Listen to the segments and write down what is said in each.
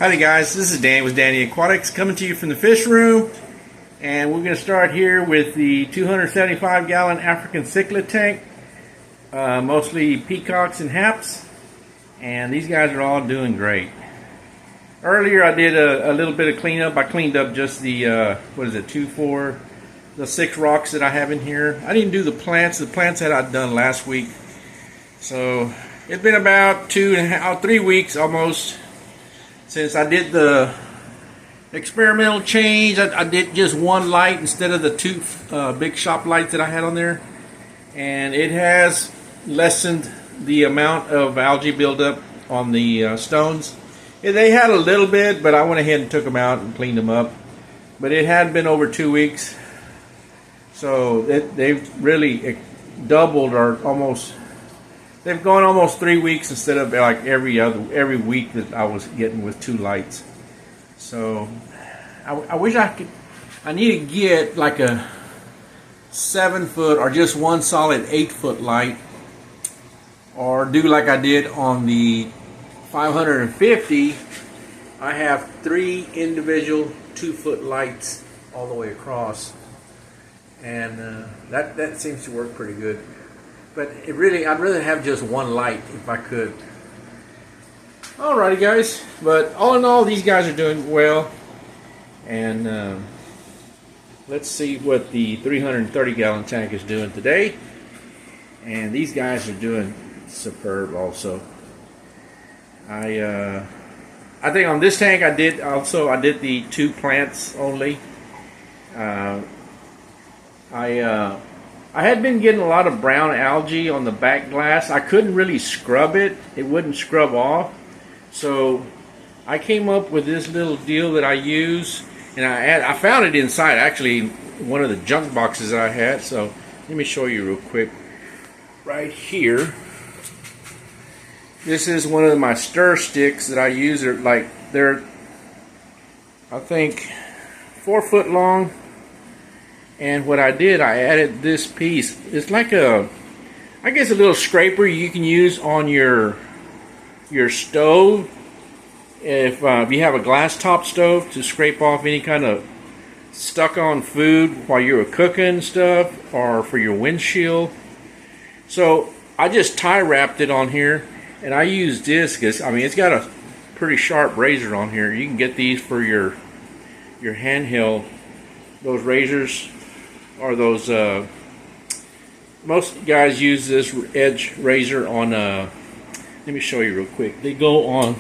Howdy guys, this is Dan with Danny Aquatics coming to you from the fish room, and we're going to start here with the 275 gallon African cichlid tank, mostly peacocks and haps, and these guys are all doing great. Earlier I did a little bit of cleanup. I cleaned up just the the 6 rocks that I have in here. I didn't do the plants that I'd done last week, so it's been about 3 weeks almost since I did the experimental change. I did just one light instead of the 2 big shop lights that I had on there, and it has lessened the amount of algae buildup on the stones. They had a little bit, but I went ahead and took them out and cleaned them up. But it had been over 2 weeks, so they've really doubled, or almost. They've gone almost 3 weeks instead of like every week that I was getting with 2 lights. So I wish I could. I need to get like a 7-foot or just one solid 8-foot light, or do like I did on the 550. I have 3 individual 2-foot lights all the way across, and that seems to work pretty good. But I'd rather have just one light if I could. Alrighty guys, but all in all, these guys are doing well. And let's see what the 330 gallon tank is doing today. And these guys are doing superb also. I think on this tank I did the 2 plants only. I had been getting a lot of brown algae on the back glass. I couldn't really scrub it. It wouldn't scrub off. So I came up with this little deal that I use, and I found it inside actually one of the junk boxes that I had. So let me show you real quick. Right here, this is one of my stir sticks that I use. They're I think 4 foot long. And what I did, I added this piece. It's like I guess a little scraper you can use on your stove. If you have a glass top stove, to scrape off any kind of stuck on food while you were cooking stuff, or for your windshield. So I just tie wrapped it on here, and I used this because it's got a pretty sharp razor on here. You can get these for your handheld, those razors. Or those, most guys use this edge razor on, let me show you real quick. They go on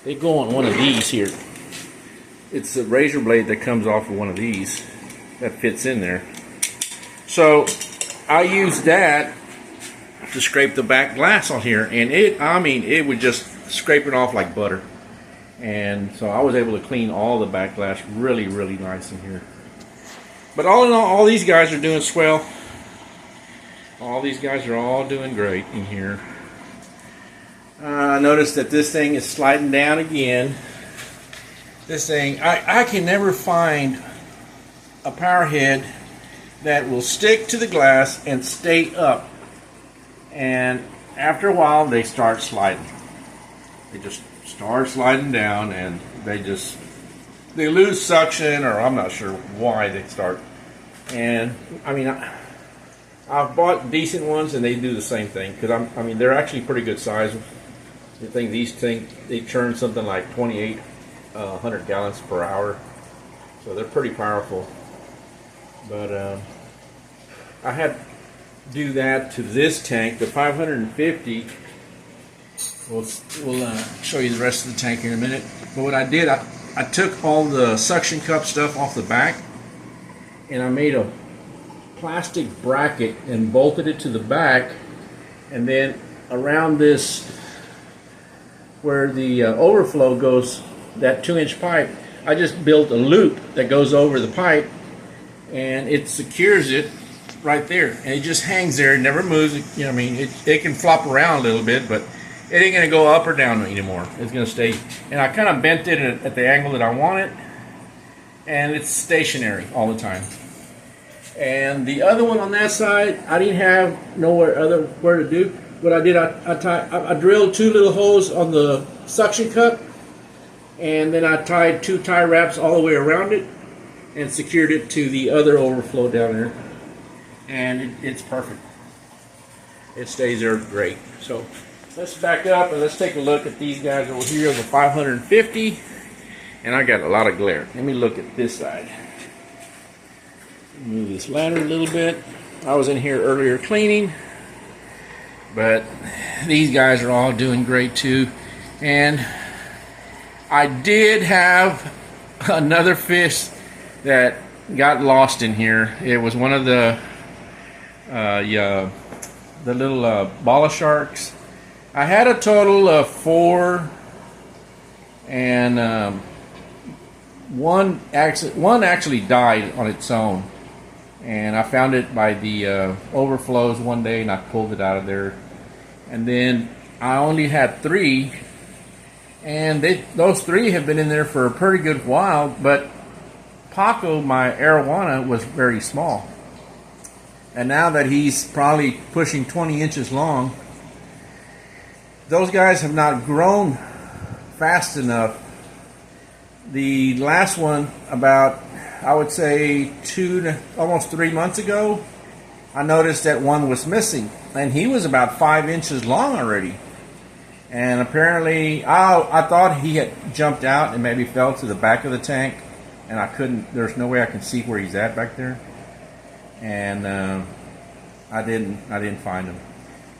one of these here. It's the razor blade that comes off of one of these that fits in there. So I use that to scrape the back glass on here, and it would just scrape it off like butter. And so I was able to clean all the back glass really, really nice in here. But all in all these guys are doing swell. All these guys are all doing great in here. I noticed that this thing is sliding down again. This thing, I can never find a power head that will stick to the glass and stay up. And after a while, they start sliding. They just start sliding down, and they lose suction, or I'm not sure why they start. And I've bought decent ones, and they do the same thing, because they're actually pretty good size. I think these things, they churn something like 2,800 gallons per hour, so they're pretty powerful. But I had to do that to this tank, the 550. We'll show you the rest of the tank in a minute. But what I did, I took all the suction cup stuff off the back, and I made a plastic bracket and bolted it to the back, and then around this, where the overflow goes, that 2-inch pipe, I just built a loop that goes over the pipe, and it secures it right there, and it just hangs there. It never moves. It can flop around a little bit, but it ain't going to go up or down anymore. It's going to stay. And I kind of bent it at the angle that I want it. And it's stationary all the time. And the other one on that side, I didn't have nowhere to do. What I did, I drilled 2 little holes on the suction cup and then I tied 2 tie wraps all the way around it and secured it to the other overflow down there, and it's perfect. It stays there great. So let's back up and let's take a look at these guys over here on the 550. And I got a lot of glare. Let me look at this side. Move this ladder a little bit. I was in here earlier cleaning, but these guys are all doing great too. And I did have another fish that got lost in here. It was one of the little bala sharks. I had a total of 4, and one actually died on its own, and I found it by the overflows one day, and I pulled it out of there. And then I only had 3, and those 3 have been in there for a pretty good while. But Paco, my arowana, was very small, and now that he's probably pushing 20 inches long, those guys have not grown fast enough. The last one, about, I would say, 2 to almost 3 months ago, I noticed that one was missing, and he was about 5 inches long already. And apparently, I thought he had jumped out and maybe fell to the back of the tank, and I couldn't. There's no way I can see where he's at back there, and I didn't find him.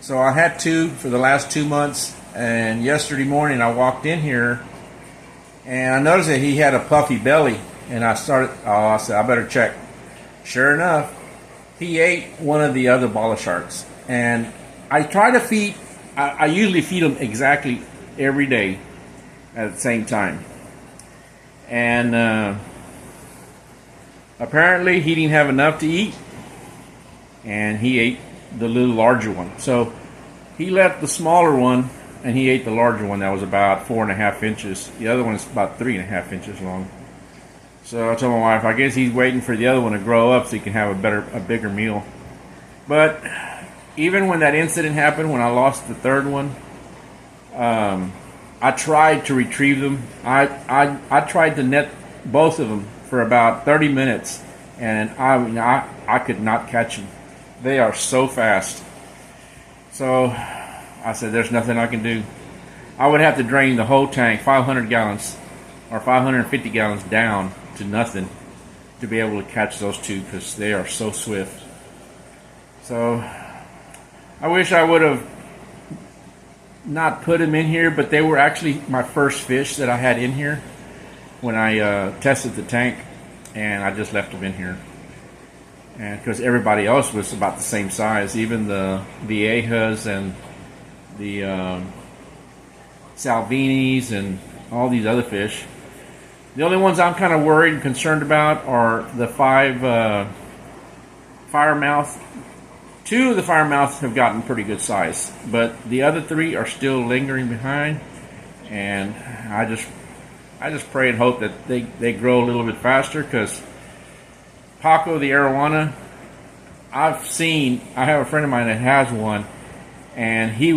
So I had 2 for the last 2 months, and yesterday morning I walked in here, and I noticed that he had a puffy belly, and I said, I better check. Sure enough, he ate one of the other bala sharks. And I try to feed, I usually feed him exactly every day at the same time. And apparently he didn't have enough to eat, and he ate the little larger one. So he left the smaller one, and he ate the larger one that was about 4.5 inches. The other one is about 3.5 inches long. So I told my wife, I guess he's waiting for the other one to grow up so he can have a bigger meal. But even when that incident happened, when I lost the 3rd one, I tried to retrieve them. I tried to net both of them for about 30 minutes, and I could not catch them. They are so fast. So I said, there's nothing I can do. I would have to drain the whole tank, 500 gallons or 550 gallons down to nothing to be able to catch those 2, because they are so swift. So I wish I would have not put them in here, but they were actually my first fish that I had in here when I tested the tank, and I just left them in here. And because everybody else was about the same size, even the Viejas and the Salvinis and all these other fish. The only ones I'm kind of worried and concerned about are the 5 firemouth. 2 of the firemouths have gotten pretty good size, but the other 3 are still lingering behind. And I just pray and hope that they grow a little bit faster, because Paco, the arowana, I have a friend of mine that has one, and he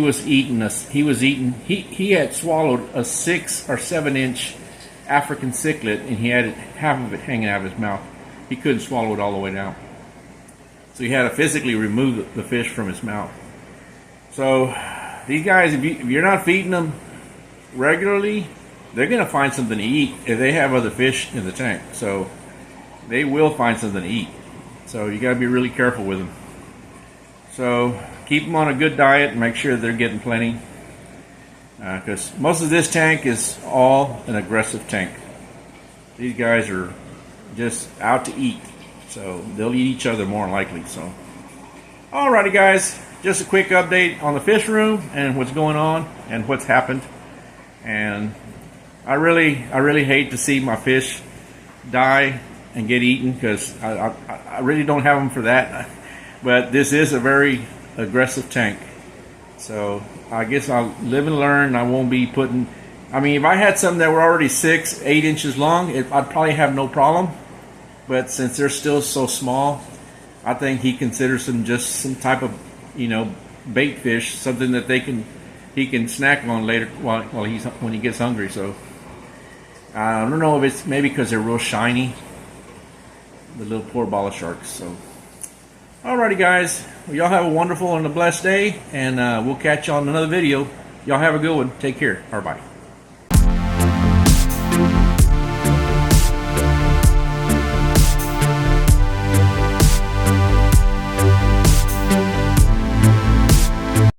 had swallowed a 6 or 7 inch African cichlid, and he had half of it hanging out of his mouth. He couldn't swallow it all the way down, so he had to physically remove the fish from his mouth. So these guys, if you're not feeding them regularly, they're going to find something to eat if they have other fish in the tank. So they will find something to eat. So you got to be really careful with them. So keep them on a good diet and make sure they're getting plenty, because most of this tank is all an aggressive tank. These guys are just out to eat, so they'll eat each other more likely. So alrighty guys, just a quick update on the fish room and what's going on and what's happened. And I really hate to see my fish die and get eaten, because I really don't have them for that. But this is a very aggressive tank, so I guess I'll live and learn. I won't be putting, I mean, if I had some that were already 6, 8 inches long, I'd probably have no problem. But since they're still so small, I think he considers them just some type of, bait fish, something that he can snack on later when he gets hungry. So I don't know if it's maybe because they're real shiny, the little poor bala sharks. So, alrighty guys, well, y'all have a wonderful and a blessed day, and we'll catch you on another video. Y'all have a good one. Take care. Bye.